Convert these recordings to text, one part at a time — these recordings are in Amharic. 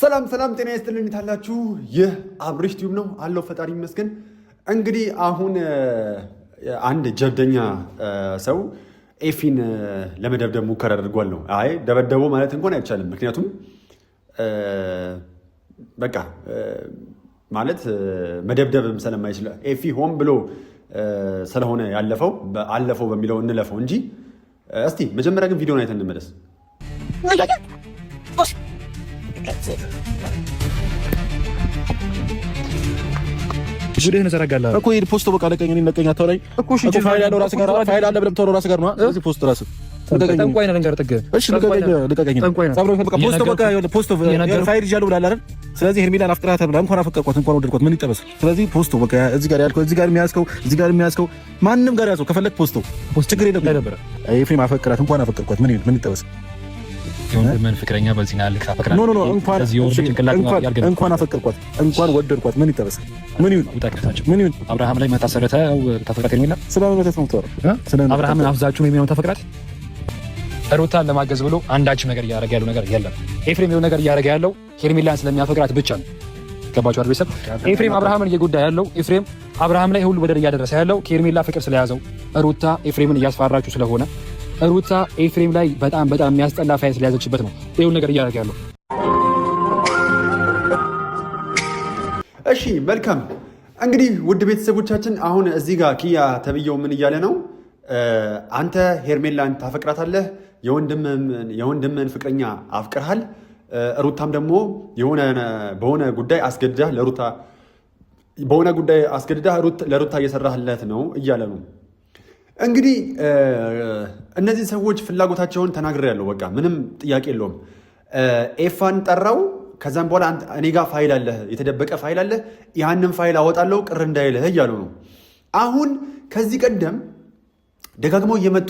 ሰላም ሰላም ጤና ይስጥልኝ ታላችሁ ይህ አብሪሽ ቲዩብ ነው አለው ፈጣሪ ይመስገን። እንግዲህ አሁን አንድ ጀብደኛ ሰው ኤፊን ለመደብደብ ሙከራ አድርጓል ነው። አይ ደበደቡ ማለት እንኳን አይቻልም። ምክንያቱም በቃ ማለት መደብደብም ስለማይችል ኤፊ ሆን ብሎ ስለሆነ አለፈው በሚለው እንለፈው እንጂ እስቲ መጀመሪያ ግን ቪዲዮን አይተን እንመለስ። ጉዴን ዘረጋለህ እኮ ይሄ ፖስቶ በቃ ለቀኝ እኔ ለቀኝ አታውራኝ እኮ እሺ ፋይል ያለው ራስ ጋር ፋይል አለ ብለም ተወራ ራስ ጋር ነው እዚህ ፖስቶ ራስ ጠንቋይ ነው ልንገር ጥግ እሺ ልቀቀኝ sabro በቃ ፖስቶ በቃ ፖስቶ ፋይል ይያለው ብላል አይደል ስለዚህ ሄርሜላን አፍቅራታ ብላ እንኳን አፈቀርኳት እንኳን ወደድኳት ምን ይጠበስ ስለዚህ ፖስቶ በቃ እዚህ ጋር ያልከው እዚህ ጋር የሚያስከው ማንንም ጋር ያዘው ከፈለክ ፖስቶ ችግር የለም ነበር ኤፍሬም አፈቅራት እንኳን አፈቀርኳት ምን ይጠበስ የወንድምን ፍቅረኛ በዚህ ናል ካፈቅራት ኖ እንኳን አፈቀርኳት እንኳን ወደድኳት ምን ይጠበስ ምን ይሁን አብርሃም ላይ መታሰረተው ተፈቅራት የሚላ ስለማለት ነው ተወራ አብርሃምን አፍዛችሁ የሚሆነው ተፈቅራት ሩታን ለማገዝ ብሎ አንዳች ነገር እያደረገ ያለው ነገር የለም። ኤፍሬም የሆነ ነገር እያደረገ ያለው ሄርሜላን ስለሚያፈቅራት ብቻ ነው። ገባችሁ አይደል? ቤተሰብ ኤፍሬም አብርሃምን እየጎዳ ያለው ኤፍሬም አብርሃም ላይ ሁሉ በደል እያደረሰ ያለው ከሄርሜላ ፍቅር ስለያዘው ሩታ ኤፍሬምን እያስፈራራችሁ ስለሆነ ሩታ ኤፍሬም ላይ በጣም የሚያስጠላ ፋይል ስለያዘችበት ነው ይሄው ነገር እያደረገ ያለው። እሺ መልካም እንግዲህ ውድ ቤተሰቦቻችን አሁን እዚህ ጋር ኪያ ተብየው ምን እያለ ነው? አንተ ሄርሜላን ታፈቅራታለህ፣ የወንድምን ፍቅረኛ አፍቅርሃል፣ ሩታም ደግሞ በሆነ ጉዳይ አስገድዳህ ለሩታ እየሰራህለት ነው እያለ ነው። እንግዲህ እነዚህ ሰዎች ፍላጎታቸውን ተናግሬያለሁ። በቃ ምንም ጥያቄ የለውም። ኤፋን ጠራው። ከዛም በኋላ እኔ ጋር ፋይል አለህ፣ የተደበቀ ፋይል አለህ፣ ያንን ፋይል አወጣለሁ ቅር እንዳይልህ እያሉ ነው። አሁን ከዚህ ቀደም ደጋግመው እየመጡ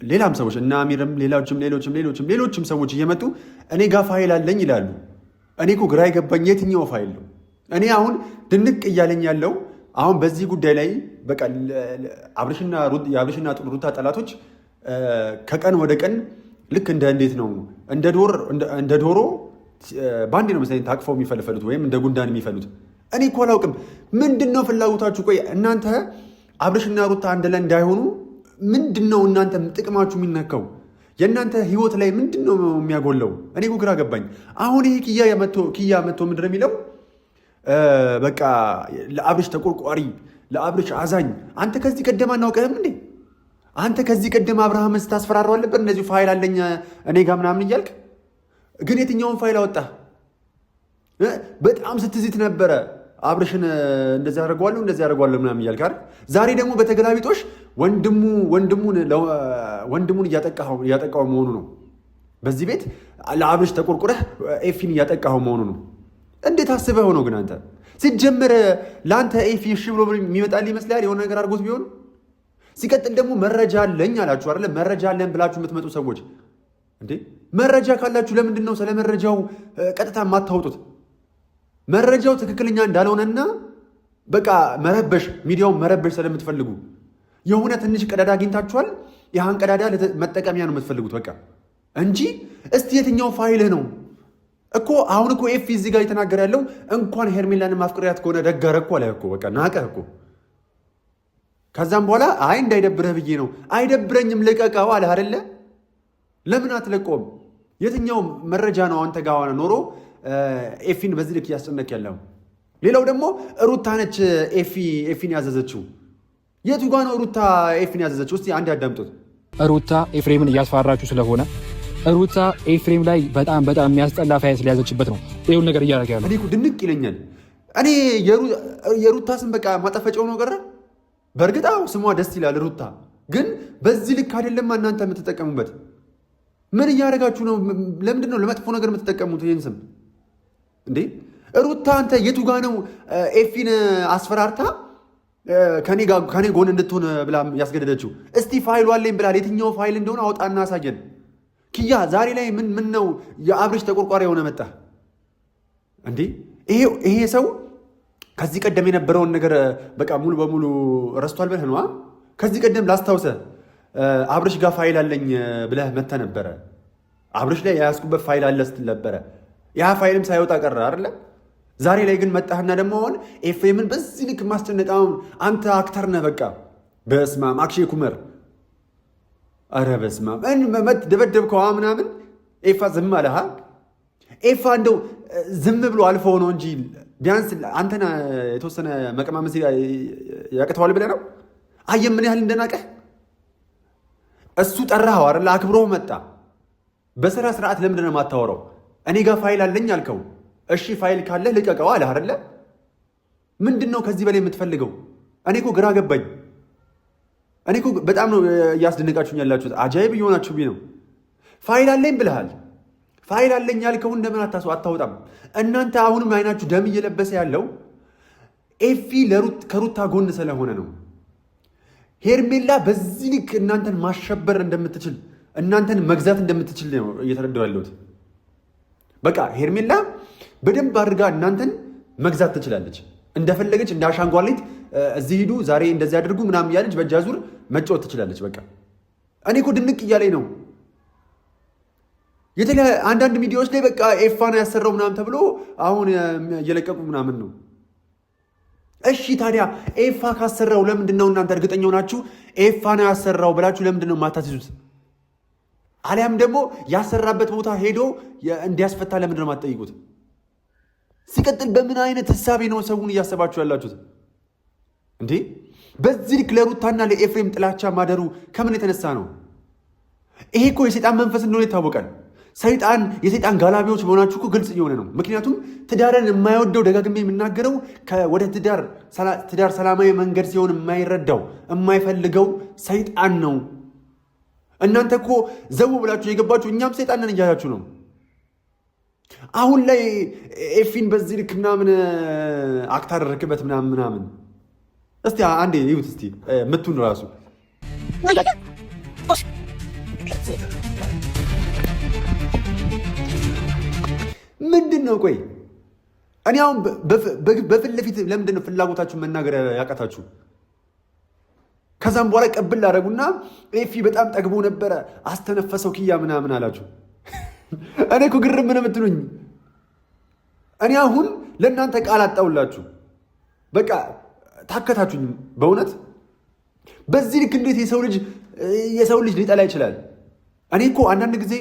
ሌላም ሰዎች እና አሚርም ሌሎችም ሰዎች እየመጡ እኔ ጋር ፋይል አለኝ ይላሉ። እኔ እኮ ግራ የገባኝ የትኛው ፋይል ነው? እኔ አሁን ድንቅ እያለኝ ያለው አሁን በዚህ ጉዳይ ላይ በቃ የአብርሽና ሩታ ጠላቶች ከቀን ወደ ቀን ልክ እንዴት ነው እንደ ዶሮ በአንዴ ነው መሰለኝ ታቅፈው የሚፈልፈሉት ወይም እንደ ጉንዳን የሚፈሉት። እኔ እኮ አላውቅም። ምንድን ነው ፍላጎታችሁ? ቆይ እናንተ አብርሽና ሩታ አንድ ላይ እንዳይሆኑ ምንድን ነው እናንተ ጥቅማችሁ የሚነካው? የእናንተ ህይወት ላይ ምንድን ነው የሚያጎለው? እኔ እኮ ግራ ገባኝ። አሁን ይሄ ኪያ መጥቶ ምንድን ነው የሚለው? በቃ ለአብርሽ ተቆርቋሪ፣ ለአብርሽ አዛኝ። አንተ ከዚህ ቀደም አናውቅህም እንዴ? አንተ ከዚህ ቀደም አብርሃምን ስታስፈራረው አልነበር? እንደዚሁ ፋይል አለኝ እኔ ጋር ምናምን እያልክ ግን የትኛውን ፋይል አወጣ? በጣም ስትዝት ነበረ። አብርሽን እንደዚህ ያደርገዋለሁ ምናምን እያልክ አይደል? ዛሬ ደግሞ በተገላቢጦሽ ወንድሙን እያጠቃው መሆኑ ነው። በዚህ ቤት ለአብርሽ ተቆርቁረህ ኤፊን እያጠቃው መሆኑ ነው። እንዴት አስበህ ሆኖ ግን አንተ ሲጀመር ለአንተ ኤፊ እሺ ብሎ የሚመጣልህ ይመስላል? የሆነ ነገር አድርጎት ቢሆን። ሲቀጥል ደግሞ መረጃ አለኝ አላችሁ አይደለ? መረጃ አለን ብላችሁ የምትመጡ ሰዎች እንዴ መረጃ ካላችሁ ለምንድን ነው ስለ መረጃው ቀጥታ የማታወጡት? መረጃው ትክክለኛ እንዳልሆነና በቃ ሚዲያውን መረበሽ ስለምትፈልጉ የሆነ ትንሽ ቀዳዳ አግኝታችኋል። ያህን ቀዳዳ መጠቀሚያ ነው የምትፈልጉት በቃ እንጂ እስቲ የትኛው ፋይልህ ነው እኮ? አሁን እኮ ኤፊ እዚህ ጋር እየተናገረ ያለው እንኳን ሄርሜላን ማፍቅሪያት ከሆነ ደጋረ እኮ አለ እኮ በቃ ናቀህ እኮ። ከዛም በኋላ አይ እንዳይደብረህ ብዬ ነው። አይደብረኝም ልቀቀው አለ አይደለ? ለምን አትለቀውም? የትኛው መረጃ ነው አንተ ጋር ኖሮ ኤፊን በዚህ ልክ እያስጨነቅ ያለው? ሌላው ደግሞ ሩታ ነች ኤፊን ያዘዘችው። የቱ ጋ ነው ሩታ ኤፊን ያዘዘችው? እስቲ አንድ ያዳምጡት። ሩታ ኤፍሬምን እያስፈራራችሁ ስለሆነ ሩታ ኤፍሬም ላይ በጣም የሚያስጠላ ፋይል ስለያዘችበት ነው ይሄው ነገር እያደረገ ያለው። እኔ እኮ ድንቅ ይለኛል። እኔ የሩታ ስም በቃ ማጠፈጫው ነው ቀረ። በእርግጥ ስሟ ደስ ይላል ሩታ፣ ግን በዚህ ልክ አይደለም እናንተ የምትጠቀሙበት። ምን እያደረጋችሁ ነው? ለምንድን ነው ለመጥፎ ነገር የምትጠቀሙት ይህን ስም እንዴ? ሩታ አንተ የቱ ጋ ነው ኤፊን አስፈራርታ ከኔ ጎን እንድትሆን ብላ ያስገደደችው? እስቲ ፋይሉ አለኝ ብላል። የትኛው ፋይል እንደሆነ አውጣና አሳየን። ኪያ ዛሬ ላይ ምን ነው የአብርሽ ተቆርቋሪ የሆነ መጣ እንዴ? ይሄ ሰው ከዚህ ቀደም የነበረውን ነገር በቃ ሙሉ በሙሉ ረስቷል ብለህ ነው? ከዚህ ቀደም ላስታውሰ አብርሽ ጋር ፋይል አለኝ ብለህ መተህ ነበረ። አብርሽ ላይ የያዝኩበት ፋይል አለ ስትል ነበረ። ያ ፋይልም ሳይወጣ ቀረ አይደለ? ዛሬ ላይ ግን መጣህና ደግሞ አሁን ኤፍሬምን በዚህ ልክ ማስጨነቅ። አሁን አንተ አክተር ነህ በቃ። በስማም አክሼ ኩመር። አረ በስማም ደበደብከዋ ምናምን። ኤፋ ዝም አለሃ? ኤፋ እንደው ዝም ብሎ አልፈው ነው እንጂ ቢያንስ አንተና የተወሰነ መቀማመስ ያቅተዋል ብለህ ነው? አየህ ምን ያህል እንደናቀህ። እሱ ጠራኸው አይደለ? አክብሮህ መጣ። በስራ ስርዓት ለምንድን ነው የማታወራው? እኔ ጋር ፋይል አለኝ አልከው። እሺ ፋይል ካለህ ልቀቀው አለህ አይደለ? ምንድን ነው ከዚህ በላይ የምትፈልገው? እኔ እኮ ግራ ገባኝ። እኔ እኮ በጣም ነው እያስደነቃችሁኝ ያላችሁት። አጃይብ እየሆናችሁብኝ ነው። ፋይል አለኝ ብለሃል። ፋይል አለኝ ያልከው እንደምን አታወጣም? እናንተ አሁንም አይናችሁ ደም እየለበሰ ያለው ኤፊ ከሩታ ጎን ስለሆነ ነው። ሄርሜላ በዚህ ልክ እናንተን ማሸበር እንደምትችል፣ እናንተን መግዛት እንደምትችል ነው እየተረዳሁ ያለሁት። በቃ ሄርሜላ በደንብ አድርጋ እናንተን መግዛት ትችላለች። እንደፈለገች እንደ አሻንጓሊት እዚህ ሂዱ፣ ዛሬ እንደዚህ አድርጉ ምናምን እያለች በእጅ አዙር መጫወት ትችላለች። በቃ እኔ እኮ ድንቅ እያለኝ ነው። አንዳንድ ሚዲያዎች ላይ በቃ ኤፋ ነው ያሰራው ምናምን ተብሎ አሁን እየለቀቁ ምናምን ነው። እሺ ታዲያ ኤፋ ካሰራው ለምንድን ነው እናንተ እርግጠኛው ናችሁ ኤፋ ነው ያሰራው ብላችሁ ለምንድን ነው የማታስይዙት? አሊያም ደግሞ ያሰራበት ቦታ ሄዶ እንዲያስፈታ ለምንድን ነው የማትጠይቁት? ሲቀጥል በምን አይነት ህሳቤ ነው ሰውን እያሰባችሁ ያላችሁት እንዴ? በዚህ ልክ ለሩታና ለኤፍሬም ጥላቻ ማደሩ ከምን የተነሳ ነው? ይሄ እኮ የሰይጣን መንፈስ እንደሆነ ይታወቃል። የሰይጣን ጋላቢዎች መሆናችሁ እኮ ግልጽ እየሆነ ነው። ምክንያቱም ትዳርን የማይወደው ደጋግሜ የምናገረው ወደ ትዳር ሰላማዊ መንገድ ሲሆን የማይረዳው የማይፈልገው ሰይጣን ነው። እናንተ እኮ ዘው ብላችሁ የገባችሁ እኛም ሰይጣን ነን እያላችሁ ነው። አሁን ላይ ኤፊን በዚህ ልክ ምናምን አክት አደረክበት ምናምን። እስቲ አንዴ ይሁት እስቲ ምቱን ራሱ ምንድን ነው? ቆይ እኔ አሁን በፊት ለፊት ለምንድን ነው ፍላጎታችሁን መናገር ያቃታችሁ? ከዛም በኋላ ቀብል አደረጉና ኤፊ በጣም ጠግቦ ነበረ አስተነፈሰው ኪያ ምናምን አላችሁ። እኔ እኮ ግርም ምን የምትሉኝ? እኔ አሁን ለእናንተ ቃል አጣውላችሁ። በቃ ታከታችሁኝ በእውነት። በዚህ ልክ እንዴት የሰው ልጅ ሊጠላ ይችላል? እኔ እኮ አንዳንድ ጊዜ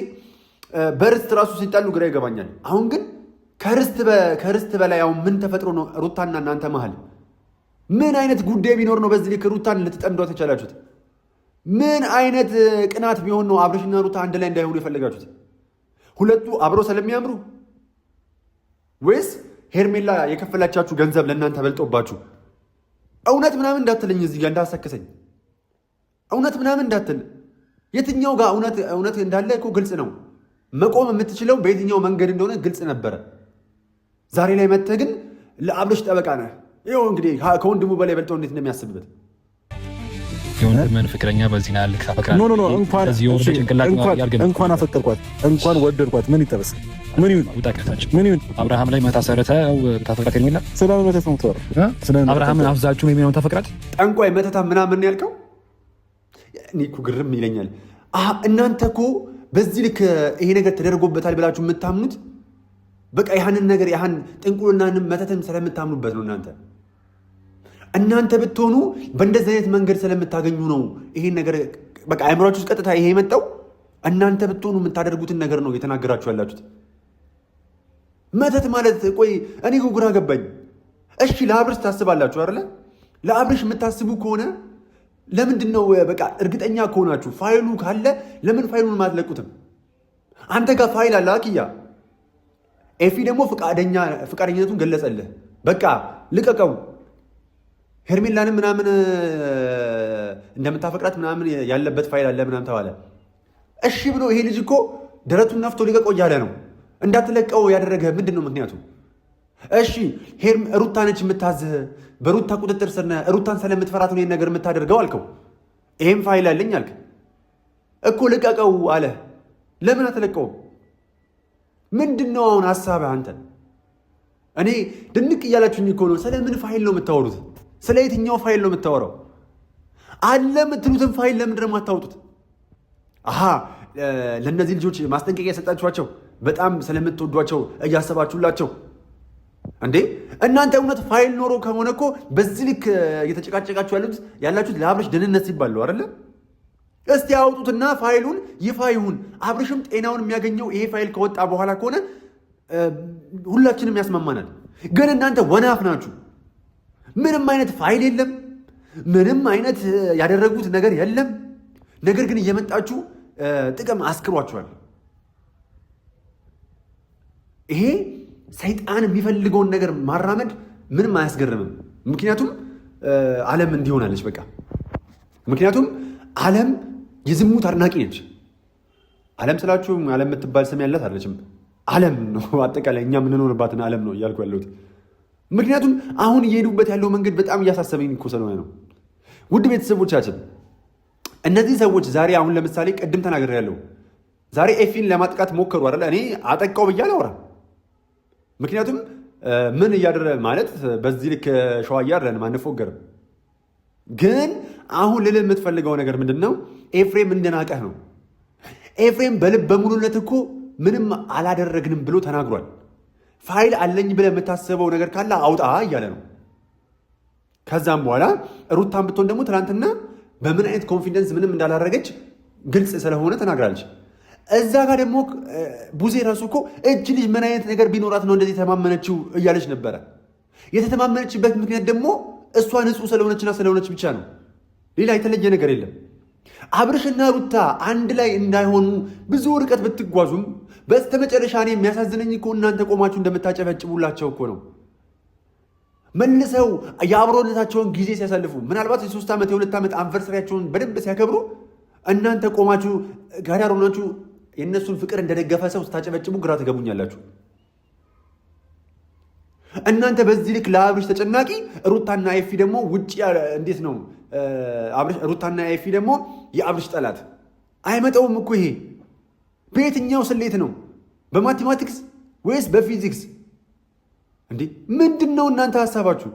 በርስት ራሱ ሲጣሉ ግራ ይገባኛል። አሁን ግን ከርስት በላይ አሁን ምን ተፈጥሮ ነው ሩታና እናንተ መሀል? ምን አይነት ጉዳይ ቢኖር ነው በዚህ ልክ ሩታን ልትጠምዷት የቻላችሁት? ምን አይነት ቅናት ቢሆን ነው አብርሽና ሩታ አንድ ላይ እንዳይሆኑ የፈለጋችሁት? ሁለቱ አብሮ ስለሚያምሩ ወይስ ሄርሜላ የከፈላቻችሁ ገንዘብ ለእናንተ በልጦባችሁ? እውነት ምናምን እንዳትለኝ እዚህ ጋር እንዳሰክሰኝ። እውነት ምናምን እንዳትል። የትኛው ጋር እውነት እንዳለ እኮ ግልጽ ነው። መቆም የምትችለው በየትኛው መንገድ እንደሆነ ግልጽ ነበረ። ዛሬ ላይ መጥተህ ግን ለአብርሽ ጠበቃ ነህ። ይኸው እንግዲህ ከወንድሙ በላይ በልጦ እንዴት እንደሚያስብበት የወንድምህን ፍቅረኛ በዚህ ናል ካፈቅራ እንኳን አፈቀርኳት እንኳን ወደድኳት ምን ይጠበስ? ምን ይሁን ውጣቀታችሁ? ምን ይሁን አብርሃም ላይ መታሰረተው ታፈቅራት የሚላ ስለምን መተት ነው ተወራ? አብርሃምን አፍዛችሁ የሚሆነው ታፈቅራት ጠንቋይ መተታ ምናምን ያልከው እኔ እኮ ግርም ይለኛል። እናንተ እኮ በዚህ ልክ ይሄ ነገር ተደርጎበታል ብላችሁ የምታምኑት በቃ ያህንን ነገር ያህን ጥንቁልናንም መተትም ስለምታምኑበት ነው። እናንተ ብትሆኑ በእንደዚህ አይነት መንገድ ስለምታገኙ ነው ይሄን ነገር በቃ አእምሯችሁ ውስጥ ቀጥታ ይሄ የመጣው። እናንተ ብትሆኑ የምታደርጉትን ነገር ነው የተናገራችሁ ያላችሁት። መተት ማለት ቆይ እኔ ግራ ገባኝ። እሺ ለአብርሽ ታስባላችሁ አይደለ? ለአብርሽ የምታስቡ ከሆነ ለምንድን ነው በቃ እርግጠኛ ከሆናችሁ ፋይሉ ካለ ለምን ፋይሉን ማትለቁትም? አንተ ጋር ፋይል አለ አኪያ። ኤፊ ደግሞ ፈቃደኝነቱን ገለጸልህ። በቃ ልቀቀው። ሄርሜላንም ምናምን እንደምታፈቅራት ምናምን ያለበት ፋይል አለ ምናምን ተባለ። እሺ ብሎ ይሄ ልጅ እኮ ደረቱን ነፍቶ ሊቀቀው እያለ ነው። እንዳትለቀው ያደረገ ምንድን ነው ምክንያቱ? እሺ ሩታ ነች የምታዝህ፣ በሩታ ቁጥጥር ስር ነህ፣ ሩታን ስለምትፈራት ነው ይሄን ነገር የምታደርገው አልከው። ይሄም ፋይል አለኝ አልክ እኮ ልቀቀው አለ። ለምን አትለቀውም? ምንድን ነው አሁን ሀሳብህ አንተ? እኔ ድንቅ እያላችሁኝ እኮ ነው። ስለምን ፋይል ነው የምታወሩት? ስለ የትኛው ፋይል ነው የምታወራው? አለ የምትሉትን ፋይል ለምንድን ነው የማታወጡት? ለእነዚህ ልጆች ማስጠንቀቂያ የሰጣችኋቸው በጣም ስለምትወዷቸው እያሰባችሁላቸው እንዴ? እናንተ እውነት ፋይል ኖሮ ከሆነ እኮ በዚህ ልክ እየተጨቃጨቃችሁ ያላችሁት ለአብርሽ ደህንነት ሲባል ነው አይደለ? እስቲ ያውጡትና ፋይሉን ይፋ ይሁን። አብርሽም ጤናውን የሚያገኘው ይሄ ፋይል ከወጣ በኋላ ከሆነ ሁላችንም ያስማማናል። ግን እናንተ ወናፍ ናችሁ። ምንም አይነት ፋይል የለም፣ ምንም አይነት ያደረጉት ነገር የለም። ነገር ግን እየመጣችሁ ጥቅም አስክሯችኋል። ይሄ ሰይጣን የሚፈልገውን ነገር ማራመድ ምንም አያስገርምም። ምክንያቱም ዓለም እንዲሆናለች በቃ። ምክንያቱም ዓለም የዝሙት አድናቂ ነች። ዓለም ስላችሁ ዓለም የምትባል ስም ያላት አለችም። ዓለም ነው አጠቃላይ እኛ የምንኖርባትን ዓለም ነው እያልኩ ያለሁት። ምክንያቱም አሁን እየሄዱበት ያለው መንገድ በጣም እያሳሰበኝ እኮ ስለሆነ ነው። ውድ ቤተሰቦቻችን እነዚህ ሰዎች ዛሬ አሁን ለምሳሌ ቅድም ተናግሬያለሁ። ዛሬ ኤፊን ለማጥቃት ሞከሩ አይደለ? እኔ አጠቃው ብዬ አላወራም። ምክንያቱም ምን እያደረ ማለት በዚህ ልክ ሸዋ እያደረን አንፎገርም። ግን አሁን ልል የምትፈልገው ነገር ምንድን ነው? ኤፍሬም እንደናቀህ ነው። ኤፍሬም በልብ በሙሉነት እኮ ምንም አላደረግንም ብሎ ተናግሯል። ፋይል አለኝ ብለህ የምታስበው ነገር ካለ አውጣ እያለ ነው። ከዛም በኋላ ሩታን ብትሆን ደግሞ ትናንትና በምን አይነት ኮንፊደንስ ምንም እንዳላደረገች ግልጽ ስለሆነ ተናግራለች። እዛ ጋር ደግሞ ቡዜ ራሱ እኮ እጅ ልጅ ምን አይነት ነገር ቢኖራት ነው እንደዚህ የተማመነችው እያለች ነበረ። የተተማመነችበት ምክንያት ደግሞ እሷ ንጹሕ ስለሆነችና ስለሆነች ብቻ ነው። ሌላ የተለየ ነገር የለም። አብርሽና ሩታ አንድ ላይ እንዳይሆኑ ብዙ ርቀት ብትጓዙም በስተመጨረሻ እኔ የሚያሳዝነኝ እኮ እናንተ ቆማችሁ እንደምታጨበጭቡላቸው እኮ ነው። መልሰው የአብሮነታቸውን ጊዜ ሲያሳልፉ ምናልባት የ3 ዓመት የ2 ዓመት አንቨርሰሪያቸውን በደንብ ሲያከብሩ እናንተ ቆማችሁ ጋር ሆናችሁ የእነሱን ፍቅር እንደደገፈ ሰው ስታጨበጭቡ ግራ ትገቡኛላችሁ። እናንተ በዚህ ልክ ለአብርሽ ተጨናቂ፣ ሩታና ኤፊ ደግሞ ውጭ እንዴት ነው? ሩታና ኤፊ ደግሞ የአብርሽ ጠላት። አይመጣውም እኮ ይሄ። በየትኛው ስሌት ነው? በማቴማቲክስ ወይስ በፊዚክስ? እንዴ ምንድን ነው እናንተ ሀሳባችሁ?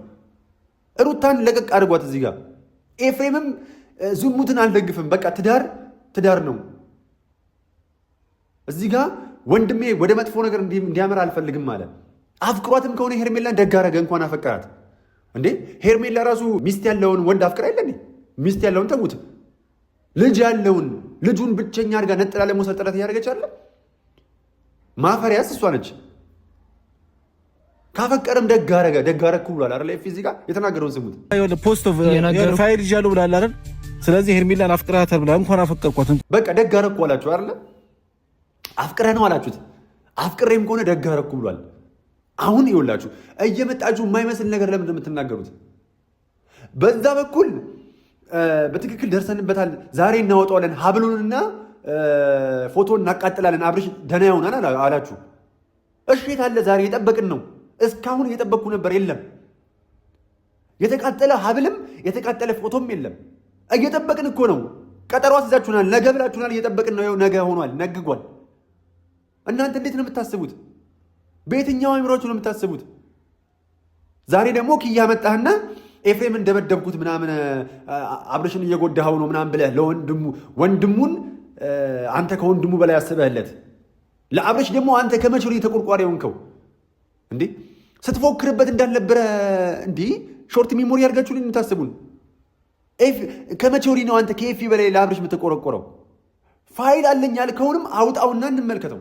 ሩታን ለቀቅ አድርጓት እዚህ ጋር። ኤፍሬምም ዝሙትን አልደግፍም፣ በቃ ትዳር ነው። እዚህ ጋር ወንድሜ ወደ መጥፎ ነገር እንዲያመራ አልፈልግም አለ። አፍቅሯትም ከሆነ ሄርሜላን ደግ አደረገ፣ እንኳን አፈቀራት። እንዴ ሄርሜላ ራሱ ሚስት ያለውን ወንድ አፍቅራ የለ? ሚስት ያለውን ተዉት፣ ልጅ ያለውን ልጁን ብቸኛ አድርጋ ነጥላ ለመውሰድ ጥረት እያደረገች አለ። ማፈሪያስ እሷ ነች። ካፈቀረም ደግ አደረግኩ ብሏል አይደል? ኤፍ እዚህ ጋር የተናገረውን ስሙት። ፖስት ፋይል ይዣለሁ ብሏል አይደል? ስለዚህ ሄርሜላን አፍቅራታል ብላ እንኳን አፈቀርኳት በቃ ደግ አደረግኩ አላችሁ አይደል? አፍቅረህ ነው አላችሁት። አፍቅሬም ከሆነ ደግ አደረግኩ ብሏል። አሁን ይኸውላችሁ እየመጣችሁ የማይመስል ነገር ለምን የምትናገሩት? በዛ በኩል በትክክል ደርሰንበታል፣ ዛሬ እናወጣዋለን፣ ሀብሉንና ፎቶን እናቃጥላለን፣ አብርሽ ደህና ይሆናል አላችሁ። እሺ የት አለ? ዛሬ የጠበቅን ነው። እስካሁን እየጠበቅኩ ነበር። የለም የተቃጠለ ሀብልም የተቃጠለ ፎቶም የለም። እየጠበቅን እኮ ነው። ቀጠሮ አስይዛችሁናል፣ ነገ ብላችሁናል። እየጠበቅን ነው። ነገ ሆኗል፣ ነግጓል። እናንተ እንዴት ነው የምታስቡት? በየትኛው አእምሮአችሁ ነው የምታስቡት? ዛሬ ደግሞ ኪያ መጣህና ኤፍሬም እንደበደብኩት ምናምን አብርሽን እየጎዳኸው ነው ምናምን ብለህ ወንድሙን አንተ ከወንድሙ በላይ አስበህለት ለአብርሽ ደግሞ አንተ ከመቼ ወዲህ ተቆርቋሪ ሆንከው እንዴ? ስትፎክርበት እንዳልነበረ እንዲህ ሾርት ሚሞሪ አድርጋችሁ የምታስቡን? ከመቼ ወዲህ ነው አንተ ከኤፊ በላይ ለአብርሽ የምትቆረቆረው? ፋይል አለኝ ያልከውንም አውጣውና እንመልከተው።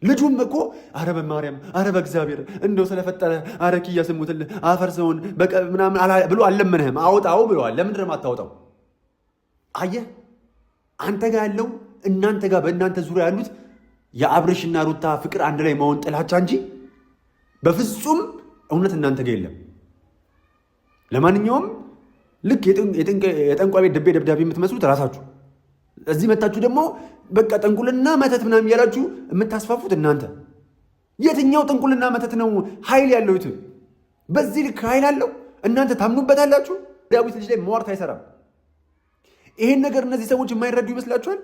ልጁም እኮ አረ በማርያም አረ በእግዚአብሔር እንደው ስለፈጠረ አረ ኪያ ስሙትልህ አፈርሰውን ምናምን ብሎ አልለመንህም፣ አውጣው ብለዋል። ለምንድን ነው የማታወጣው? አየህ አንተ ጋር ያለው እናንተ ጋር በእናንተ ዙሪያ ያሉት የአብርሽና ሩታ ፍቅር አንድ ላይ መሆን ጥላቻ እንጂ በፍጹም እውነት እናንተ ጋር የለም። ለማንኛውም ልክ የጠንቋይ ቤት ድቤ ደብዳቤ የምትመስሉት ራሳችሁ እዚህ መታችሁ ደግሞ በቃ ጥንቁልና መተት ምናምን እያላችሁ የምታስፋፉት እናንተ። የትኛው ጥንቁልና መተት ነው ኃይል ያለው? በዚህ ልክ ኃይል አለው? እናንተ ታምኑበታላችሁ? ዳዊት ልጅ ላይ መዋርት አይሰራም። ይሄን ነገር እነዚህ ሰዎች የማይረዱ ይመስላችኋል?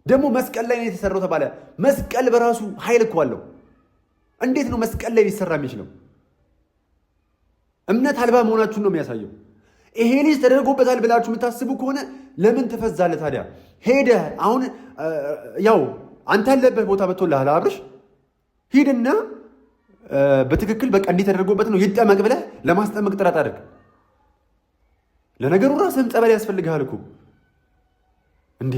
ደግሞ መስቀል ላይ ነው የተሰራው ተባለ። መስቀል በራሱ ኃይል እኮ አለው። እንዴት ነው መስቀል ላይ ሊሰራ የሚችለው? እምነት አልባ መሆናችሁን ነው የሚያሳየው። ይሄ ልጅ ተደርጎበታል ብላችሁ የምታስቡ ከሆነ ለምን ትፈዛለህ ታዲያ? ሄደህ አሁን ያው አንተ ያለበት ቦታ መጥቶልሃል አብርሽ። ሂድና በትክክል በቃ እንዲህ ተደርጎበት ነው ይጠመቅ ብለህ ለማስጠመቅ ጥረት አድርግ። ለነገሩ ራስህም ጸበል ያስፈልግሃል እኮ እንዴ!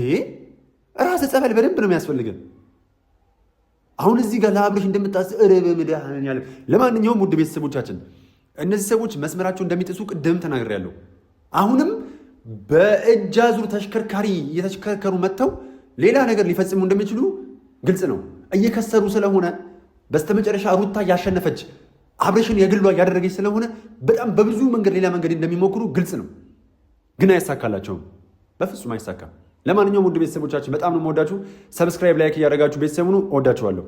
ራስህ ጸበል በደንብ ነው የሚያስፈልገን። አሁን እዚህ ጋር ለአብርሽ እንደምታስብ በመድኃኒዓለም ያለ። ለማንኛውም ውድ ቤተሰቦቻችን እነዚህ ሰዎች መስመራቸው እንደሚጥሱ ቅድም ተናግሬያለሁ። አሁንም በእጅ አዙር ተሽከርካሪ እየተሽከርከሩ መጥተው ሌላ ነገር ሊፈጽሙ እንደሚችሉ ግልጽ ነው። እየከሰሩ ስለሆነ በስተመጨረሻ ሩታ ያሸነፈች አብርሽን የግሏ እያደረገች ስለሆነ በጣም በብዙ መንገድ ሌላ መንገድ እንደሚሞክሩ ግልጽ ነው። ግን አይሳካላቸውም፣ በፍጹም አይሳካም። ለማንኛውም ውድ ቤተሰቦቻችን በጣም ነው የምወዳችሁ። ሰብስክራይብ፣ ላይክ እያደረጋችሁ ቤተሰቡን እወዳችኋለሁ።